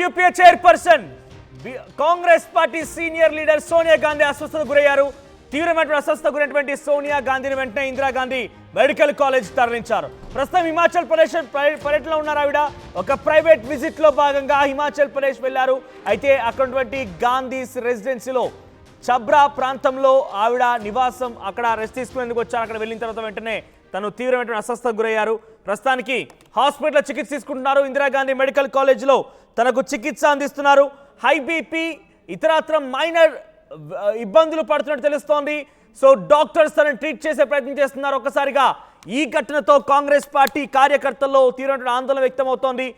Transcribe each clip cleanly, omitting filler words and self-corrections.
UPA chairperson Congress party senior leader Sonia Gandhi అస్వస్థతకు గురయ్యారు. తీవ్రమైన అస్వస్థతకు గురైనటువంటి సోనియా గాంధీని వెంటనే ఇందిరాగాంధీ మెడికల్ కాలేజ్ తరలించారు. ప్రస్తుతం హిమాచల్ ప్రదేశ్ పర్యటనలో ఉన్నారు. ఆవిడ ఒక ప్రైవేట్ విజిట్ లో భాగంగా హిమాచల్ ప్రదేశ్ వెళ్లారు. అయితే అక్కడున్నటువంటి గాంధీ రెసిడెన్సీలో చబ్రా ప్రాంతంలో ఆవిడ నివాసం, అక్కడ రెస్ట్ తీసుకునేందుకు వచ్చారు. అక్కడ వెళ్ళిన తర్వాత వెంటనే తను తీవ్రమైన అస్వస్థతకు గురయ్యారు. ప్రస్తుతానికి హాస్పిటల్లో చికిత్స తీసుకుంటున్నారు. ఇందిరాగాంధీ మెడికల్ కాలేజ్లో తనకు చికిత్స అందిస్తున్నారు. హై బీపీ ఇతరత్ర మైనర్ ఇబ్బందులు పడుతున్నట్టు తెలుస్తోంది. సో డాక్టర్స్ తనని ట్రీట్ చేసే ప్రయత్నం చేస్తున్నారు. ఒక్కసారిగా ఈ ఘటనతో కాంగ్రెస్ పార్టీ కార్యకర్తల్లో తీవ్రమైన ఆందోళన వ్యక్తమవుతోంది.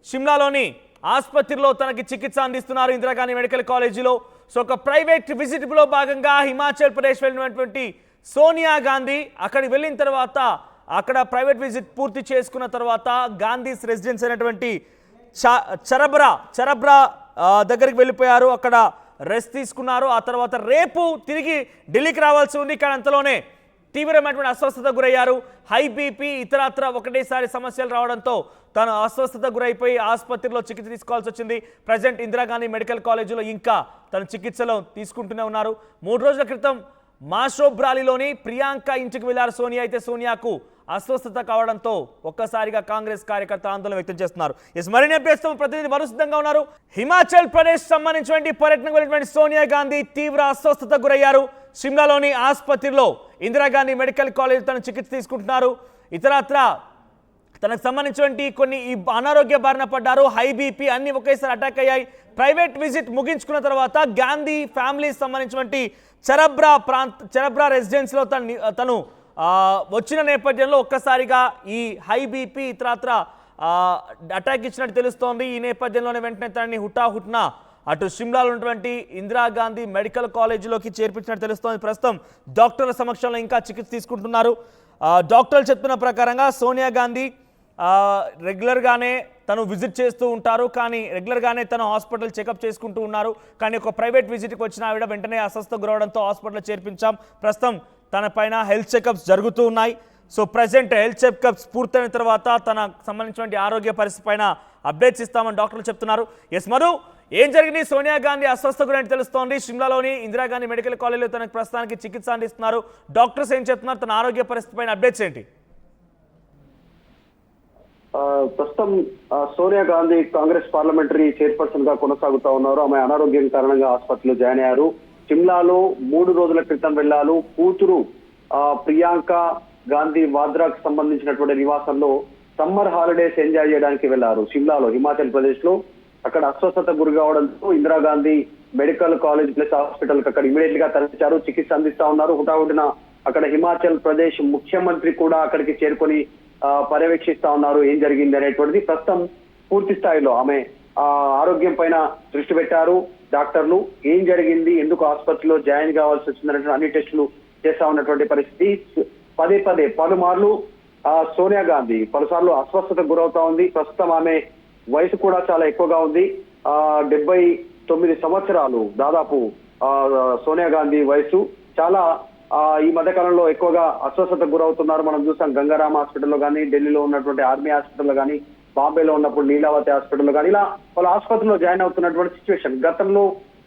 షిమ్లాలోని ఆసుపత్రిలో తనకి చికిత్స అందిస్తున్నారు ఇందిరాగాంధీ మెడికల్ కాలేజీలో. సో ఒక ప్రైవేట్ విజిట్లో భాగంగా హిమాచల్ ప్రదేశ్ వెళ్ళినటువంటి సోనియా గాంధీ అక్కడికి వెళ్ళిన తర్వాత అక్కడ ప్రైవేట్ విజిట్ పూర్తి చేసుకున్న తర్వాత గాంధీస్ రెసిడెన్స్ అయినటువంటి చరబ్రా దగ్గరికి వెళ్ళిపోయారు. అక్కడ రెస్ట్ తీసుకున్నారు. ఆ తర్వాత రేపు తిరిగి ఢిల్లీకి రావాల్సి ఉంది. కానీ అంతలోనే తీవ్రమైనటువంటి అస్వస్థతకు గురయ్యారు. హై బీపీ ఇతరత్ర ఒకటేసారి సమస్యలు రావడంతో తను అస్వస్థతకు గురైపోయి ఆసుపత్రిలో చికిత్స తీసుకోవాల్సి వచ్చింది. ప్రజెంట్ ఇందిరాగాంధీ మెడికల్ కాలేజీలో ఇంకా తను చికిత్సలో తీసుకుంటూనే ఉన్నారు. 3 రోజుల క్రితం మాషోబ్రాలిలోని ప్రియాంక ఇంటికి వెళ్లారు సోనియా. అయితే సోనియాకు అస్వస్థత కావడంతో ఒక్కసారిగా కాంగ్రెస్ కార్యకర్త ఆందోళన వ్యక్తం చేస్తున్నారు. మరిన్ని అప్డేట్స్ ప్రతినిధి మరో సిద్ధంగా ఉన్నారు. హిమాచల్ ప్రదేశ్ సంబంధించినటువంటి పర్యటనకు వెళ్ళినటువంటి సోనియా గాంధీ తీవ్ర అస్వస్థతకు గురయ్యారు. షిమ్లాలోని ఆసుపత్రిలో ఇందిరాగాంధీ మెడికల్ కాలేజ్ తను చికిత్స తీసుకుంటున్నారు. ఇతరత్ర తనకు సంబంధించినటువంటి కొన్ని అనారోగ్య బారిన పడ్డారు. హై బీపీ అన్ని ఒకేసారి అటాక్ అయ్యాయి. ప్రైవేట్ విజిట్ ముగించుకున్న తర్వాత గాంధీ ఫ్యామిలీ సంబంధించినటువంటి చరబ్రా రెసిడెన్స్లో తను వచ్చిన నేపథ్యంలో ఒక్కసారిగా ఈ హై బీపీ ఇతరత్ర అటాక్ ఇచ్చినట్టు తెలుస్తోంది. ఈ నేపథ్యంలోనే వెంటనే తనని హుటాహుట్న అటు షిమ్లాలో ఉన్నటువంటి ఇందిరాగాంధీ మెడికల్ కాలేజీలోకి చేర్పించినట్టు తెలుస్తోంది. ప్రస్తుతం డాక్టర్ల సమక్షంలో ఇంకా చికిత్స తీసుకుంటున్నారు. డాక్టర్లు చెప్తున్న ప్రకారంగా సోనియా గాంధీ రెగ్యులర్గానే తను విజిట్ చేస్తూ ఉంటారు. కానీ రెగ్యులర్గానే తను హాస్పిటల్ చెకప్ చేసుకుంటూ ఉన్నారు. కానీ ఒక ప్రైవేట్ విజిట్కి వచ్చిన ఆవిడ వెంటనే అస్వస్థ గురవడంతో హాస్పిటల్ చేర్పించాం. ప్రస్తుతం తన పైన హెల్త్ చెకప్స్ జరుగుతూ ఉన్నాయి. సో ప్రజెంట్ హెల్త్ చెకప్స్ పూర్తయిన తర్వాత తనకు సంబంధించినటువంటి ఆరోగ్య పరిస్థితి పైన అప్డేట్స్ ఇస్తామని డాక్టర్లు చెప్తున్నారు. మధు, ఏం జరిగింది? సోనియా గాంధీ అస్వస్థ గురైనట్టు తెలుస్తోంది. షిమ్లాలోని ఇందిరాగాంధీ మెడికల్ కాలేజీలో తనకు ప్రస్తుతానికి చికిత్స అందిస్తున్నారు. డాక్టర్స్ ఏం చెప్తున్నారు? తన ఆరోగ్య పరిస్థితి పైన అప్డేట్స్ ఏంటి? ప్రస్తుతం సోనియా గాంధీ కాంగ్రెస్ పార్లమెంటరీ చైర్పర్సన్ గా కొనసాగుతా ఉన్నారు. ఆమె అనారోగ్యం కారణంగా ఆసుపత్రిలో జాయిన్ అయ్యారు. షిమ్లాలో 3 రోజుల క్రితం వెళ్లారు. కూతురు ప్రియాంక గాంధీ వాద్రాకు సంబంధించినటువంటి నివాసంలో సమ్మర్ హాలిడేస్ ఎంజాయ్ చేయడానికి వెళ్లారు. షిమ్లాలో హిమాచల్ ప్రదేశ్ లో అక్కడ అస్వస్థత గురి కావడంతో Indira Gandhi medical college plus hospital కి అక్కడ ఇమీడియట్ గా తరలించారు. చికిత్స అందిస్తా ఉన్నారు. హుటాహుటిన అక్కడ హిమాచల్ ప్రదేశ్ ముఖ్యమంత్రి కూడా అక్కడికి చేరుకొని పర్యవేక్షిస్తా ఉన్నారు ఏం జరిగింది అనేటువంటిది. ప్రస్తుతం పూర్తి స్థాయిలో ఆమె ఆరోగ్యం పైన దృష్టి పెట్టారు డాక్టర్లు. ఏం జరిగింది, ఎందుకు ఆసుపత్రిలో జాయిన్ కావాల్సి వచ్చిందనే అన్ని టెస్టులు చేస్తా ఉన్నటువంటి పరిస్థితి. పదే పలుమార్లు సోనియా గాంధీ పలుసార్లు అస్వస్థతకు గురవుతా ఉంది. ప్రస్తుతం ఆమె వయసు కూడా చాలా ఎక్కువగా ఉంది. 79 సంవత్సరాలు దాదాపు సోనియా గాంధీ వయసు. చాలా ఈ మధ్య కాలంలో ఎక్కువగా అస్వస్థతకు గురవుతున్నారు. మనం చూసాం గంగారాం హాస్పిటల్లో కానీ, ఢిల్లీలో ఉన్నటువంటి ఆర్మీ హాస్పిటల్లో కానీ, బాంబేలో ఉన్నప్పుడు నీలావతి హాస్పిటల్లో కానీ, ఇలా వాళ్ళ ఆసుపత్రిలో జాయిన్ అవుతున్నటువంటి సిచ్యువేషన్. గతంలో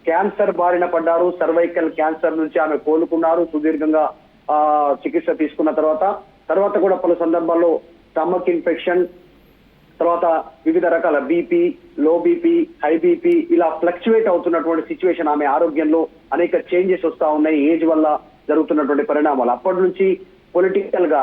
క్యాన్సర్ బారిన పడ్డారు. సర్వైకల్ క్యాన్సర్ నుంచి ఆమె కోలుకున్నారు. సుదీర్ఘంగా చికిత్స తీసుకున్న తర్వాత కూడా పలు సందర్భాల్లో స్టమక్ ఇన్ఫెక్షన్, తర్వాత వివిధ రకాల BP, low BP, high BP ఇలా ఫ్లక్చువేట్ అవుతున్నటువంటి సిచ్యువేషన్. ఆమె ఆరోగ్యంలో అనేక చేంజెస్ వస్తా ఉన్నాయి ఏజ్ వల్ల జరుగుతున్నటువంటి పరిణామాలు. అప్పటి నుంచి పొలిటికల్ గా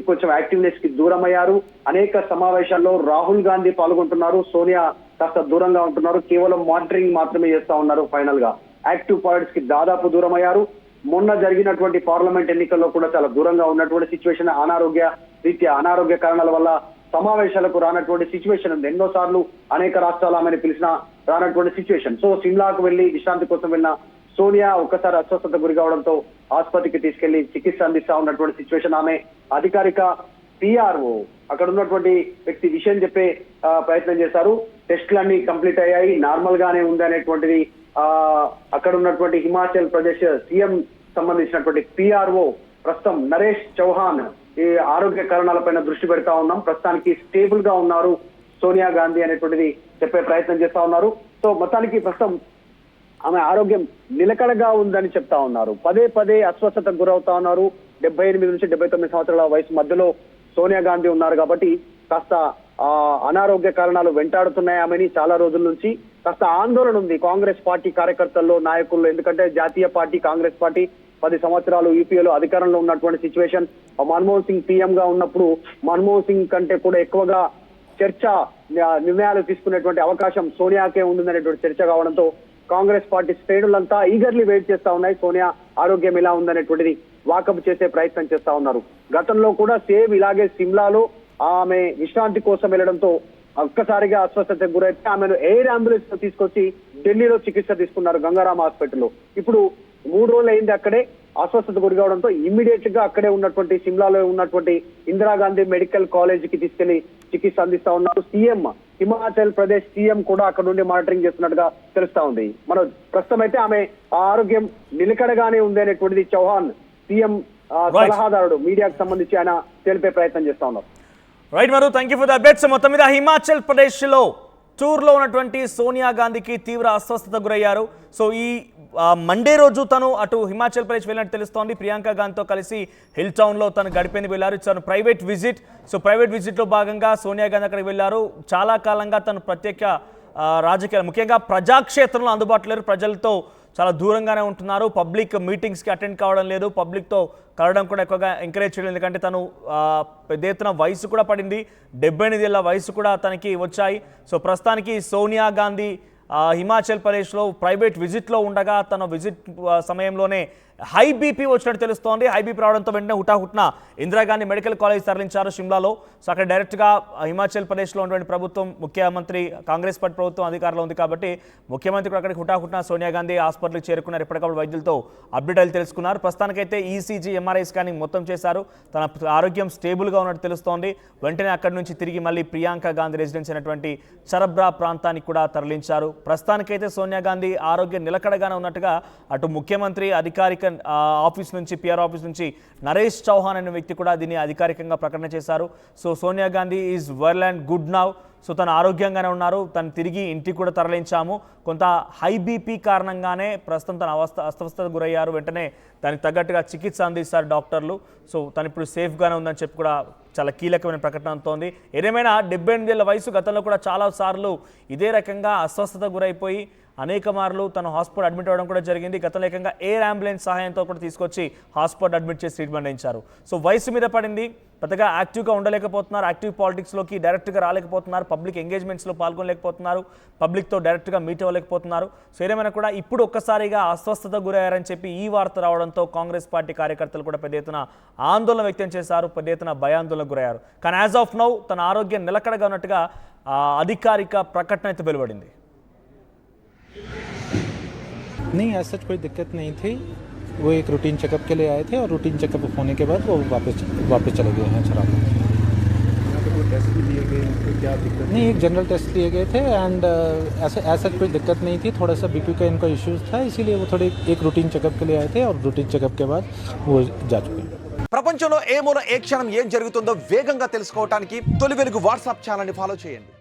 కొంచెం యాక్టివ్నెస్ కి దూరం అయ్యారు. అనేక సమావేశాల్లో రాహుల్ గాంధీ పాల్గొంటున్నారు. సోనియా కాస్త దూరంగా ఉంటున్నారు. కేవలం మానిటరింగ్ మాత్రమే చేస్తా ఉన్నారు. ఫైనల్ గా యాక్టివ్ పాలిటిక్స్ కి దాదాపు దూరం అయ్యారు. మొన్న జరిగినటువంటి పార్లమెంట్ ఎన్నికల్లో కూడా చాలా దూరంగా ఉన్నటువంటి సిచ్యువేషన్. అనారోగ్య కారణాల వల్ల సమావేశాలకు రానటువంటి సిచ్యువేషన్ ఉంది. ఎన్నోసార్లు అనేక రాష్ట్రాలు ఆమెను పిలిచినా రానటువంటి సిచ్యువేషన్. సో సిమ్లాకు వెళ్లి విశ్రాంతి కోసం వెళ్ళిన సోనియా ఒక్కసారి అస్వస్థత గురి కావడంతో ఆసుపత్రికి తీసుకెళ్లి చికిత్స అందిస్తా ఉన్నటువంటి సిచ్యువేషన్. ఆమె అధికారిక పిఆర్ఓ అక్కడ ఉన్నటువంటి వ్యక్తి విషయం చెప్పే ప్రయత్నం చేశారు. టెస్టులన్నీ కంప్లీట్ అయ్యాయి, నార్మల్ గానే ఉంది అనేటువంటిది అక్కడ ఉన్నటువంటి హిమాచల్ ప్రదేశ్ సీఎం సంబంధించినటువంటి పిఆర్ఓ ప్రస్తుతం నరేష్ చౌహాన్ ఈ ఆరోగ్య కారణాలపైన దృష్టి పెడతా ఉన్నాం. ప్రస్తుతానికి స్టేబుల్ గా ఉన్నారు సోనియా గాంధీ అనేటువంటిది చెప్పే ప్రయత్నం చేస్తా ఉన్నారు. సో మొత్తానికి ప్రస్తుతం ఆమె ఆరోగ్యం నిలకడగా ఉందని చెప్తా ఉన్నారు. పదే పదే అస్వస్థతకు గురవుతా ఉన్నారు. 78 నుంచి 79 సంవత్సరాల వయసు మధ్యలో సోనియా గాంధీ ఉన్నారు కాబట్టి కాస్త అనారోగ్య కారణాలు వెంటాడుతున్నాయి ఆమెని చాలా రోజుల నుంచి. కాస్త ఆందోళన ఉంది కాంగ్రెస్ పార్టీ కార్యకర్తల్లో, నాయకుల్లో. ఎందుకంటే జాతీయ పార్టీ కాంగ్రెస్ పార్టీ 10 సంవత్సరాలు యూపీఏలో అధికారంలో ఉన్నటువంటి సిచ్యువేషన్. మన్మోహన్ సింగ్ పీఎం గా ఉన్నప్పుడు మన్మోహన్ సింగ్ కంటే కూడా ఎక్కువగా నిర్ణయాలు తీసుకునేటువంటి అవకాశం సోనియాకే ఉంటుందనేటువంటి చర్చ కావడంతో కాంగ్రెస్ పార్టీ శ్రేణులంతా ఈగర్లీ వెయిట్ చేస్తా ఉన్నాయి. సోనియా ఆరోగ్యం ఎలా ఉందనేటువంటిది వాకప్ చేసే ప్రయత్నం చేస్తా ఉన్నారు. గతంలో కూడా సేమ్ ఇలాగే సిమ్లాలో ఆమె విశ్రాంతి కోసం వెళ్లడంతో ఒక్కసారిగా అస్వస్థతకు గురైతే ఆమెను ఎయిర్ అంబులెన్స్ తో తీసుకొచ్చి ఢిల్లీలో చికిత్స తీసుకున్నారు గంగారాం హాస్పిటల్లో. ఇప్పుడు 3 రోజులు అయింది అక్కడే అస్వస్థత గురి కావడంతో ఇమ్మీడియట్ గా అక్కడే ఉన్నటువంటి సిమ్లాలో ఉన్నటువంటి ఇందిరాగాంధీ మెడికల్ కాలేజ్ కి తీసుకెళ్లి చికిత్స అందిస్తా ఉన్నారు. సీఎం హిమాచల్ ప్రదేశ్ సీఎం కూడా అక్కడ నుండి మానిటరింగ్ చేస్తున్నట్టుగా తెలుస్తా ఉంది. మన ప్రస్తుతం అయితే ఆమె ఆరోగ్యం నిలకడగానే ఉంది అనేటువంటిది చౌహాన్ సీఎం సలహాదారుడు మీడియాకు సంబంధించి ఆయన తెలిపే ప్రయత్నం చేస్తా ఉన్నారు. రైట్ మరు, thank you for the updates. మొత్తం మీద హిమాచల్ ప్రదేశ్లో టూర్లో ఉన్నటువంటి సోనియా గాంధీకి తీవ్ర అస్వస్థత గురయ్యారు. సో ఈ మండే రోజు తను అటు హిమాచల్ ప్రదేశ్ వెళ్ళినట్టు తెలుస్తోంది. ప్రియాంక గాంధీతో కలిసి హిల్ టౌన్లో తను గడిపేందుకు వెళ్ళారు. తను ప్రైవేట్ విజిట్. సో ప్రైవేట్ విజిట్లో భాగంగా సోనియా గాంధీ అక్కడికి వెళ్ళారు. చాలా కాలంగా తను ప్రత్యేక రాజకీయాలు ముఖ్యంగా ప్రజాక్షేత్రంలో అందుబాటులో లేరు. ప్రజలతో చాలా దూరంగానే ఉంటున్నారు. పబ్లిక్ మీటింగ్స్కి అటెండ్ కావడం లేదు. పబ్లిక్తో కలవడం కూడా ఎక్కువగా ఎంకరేజ్ చేయడం. ఎందుకంటే తను పెద్ద ఎత్తున వయసు కూడా పడింది. 78 ఏళ్ల వయసు కూడా తనకి వచ్చాయి. సో ప్రస్తుతానికి సోనియా గాంధీ హిమాచల్ ప్రదేశ్లో ప్రైవేట్ విజిట్లో ఉండగా తన విజిట్ సమయంలోనే హై బీపీ వచ్చినట్టు తెలుస్తోంది. హై బీపీ రావడంతో వెంటనే హుటాహుట్న ఇందిరాగాంధీ మెడికల్ కాలేజ్ తరలించారు షిమ్లాలో. సో అక్కడ డైరెక్ట్గా హిమాచల్ ప్రదేశ్లో ఉన్నటువంటి ప్రభుత్వం, ముఖ్యమంత్రి కాంగ్రెస్ పార్టీ ప్రభుత్వం అధికారంలో ఉంది కాబట్టి ముఖ్యమంత్రి కూడా అక్కడికి హుటాహుట్న సోనియా గాంధీ హాస్పిటల్కి చేరుకున్నారు. ఎప్పటికప్పుడు వైద్యులతో అప్డేట్లు తెలుసుకున్నారు. ప్రస్తుతానికైతే ఈసీజీ, ఎంఆర్ఐ స్కానింగ్ మొత్తం చేశారు. తన ఆరోగ్యం స్టేబుల్గా ఉన్నట్టు తెలుస్తోంది. వెంటనే అక్కడి నుంచి తిరిగి మళ్ళీ ప్రియాంక గాంధీ రెసిడెన్స్ అయినటువంటి చరబ్రా ప్రాంతానికి కూడా తరలించారు. ప్రస్తుతానికైతే సోనియా గాంధీ ఆరోగ్యం నిలకడగానే ఉన్నట్టుగా అటు ముఖ్యమంత్రి అధికారిక ఆఫీస్ నుంచి, పిఆర్ ఆఫీస్ నుంచి నరేష్ చౌహాన్ అనే వ్యక్తి కూడా దీన్ని అధికారికంగా ప్రకటన చేశారు. So Sonia Gandhi is well and good now. So తను ఆరోగ్యంగానే ఉన్నారు. తను తిరిగి ఇంటికి కూడా తరలించాము. కొంత హై బీపీ కారణంగానే ప్రస్తుతం తన అస్వస్థతకు గురయ్యారు. వెంటనే దానికి తగ్గట్టుగా చికిత్స అందిస్తారు డాక్టర్లు. సో తను ఇప్పుడు సేఫ్గానే ఉందని చెప్పి కూడా చాలా కీలకమైన ప్రకటన అవుతోంది. ఏదేమైనా 78 ఏళ్ల వయసు. గతంలో కూడా చాలాసార్లు ఇదే రకంగా అస్వస్థత గురైపోయి అనేక మార్లు తను హాస్పిటల్ అడ్మిట్ అవ్వడం కూడా జరిగింది. గతంలో ఏకంగా ఎయిర్ అంబులెన్స్ సహాయంతో కూడా తీసుకొచ్చి హాస్పిటల్ అడ్మిట్ చేసి ట్రీట్మెంట్ చేయించారు. సో వయసు మీద పడింది. పెద్దగా యాక్టివ్గా ఉండలేకపోతున్నారు. యాక్టివ్ పాలిటిక్స్లోకి డైరెక్ట్గా రాలేకపోతున్నారు. పబ్లిక్ ఎంగేజ్మెంట్స్లో పాల్గొనలేకపోతున్నారు. పబ్లిక్తో డైరెక్ట్గా మీట్ అవ్వలేకపోతున్నారు. సో ఏదేమైనా కూడా ఇప్పుడు ఒక్కసారిగా అస్వస్థత గురయ్యారని చెప్పి ఈ వార్త రావడంతో కాంగ్రెస్ పార్టీ కార్యకర్తలు కూడా పెద్ద ఎత్తున ఆందోళన వ్యక్తం చేశారు. పెద్ద ఎత్తున భయాందోళనకు గురయ్యారు. కానీ యాజ్ ఆఫ్ నౌ తన ఆరోగ్యం నిలకడగా ఉన్నట్టుగా అధికారిక ప్రకటన అయితే వెలువడింది. नहीं, ऐसा कोई दिक्कत नहीं थी. वो एक रूटीन चेकअप के लिए आए थे और रूटीन चेकअप होने के बाद वो वापस चले गए हैं शराब. टेस्ट भी लिए गए तो क्या दिक्कत नहीं, एक जनरल टेस्ट लिए गए थे एंड ऐसा कोई दिक्कत नहीं थी. थोड़ा सा बीपी का इनका इश्यूज था, इसीलिए वो थोड़े एक रूटीन चेकअप के लिए आए थे और रूटीन चेकअप के बाद वो जा चुके हैं. ప్రపంచంలో ఏ మూల ఏ క్షణం ఏం జరుగుతుందో వేగంగా తెలుసుకోవడానికి తొలి వెలుగు వాట్సాప్ ఛానల్ని ఫాలో చేయండి.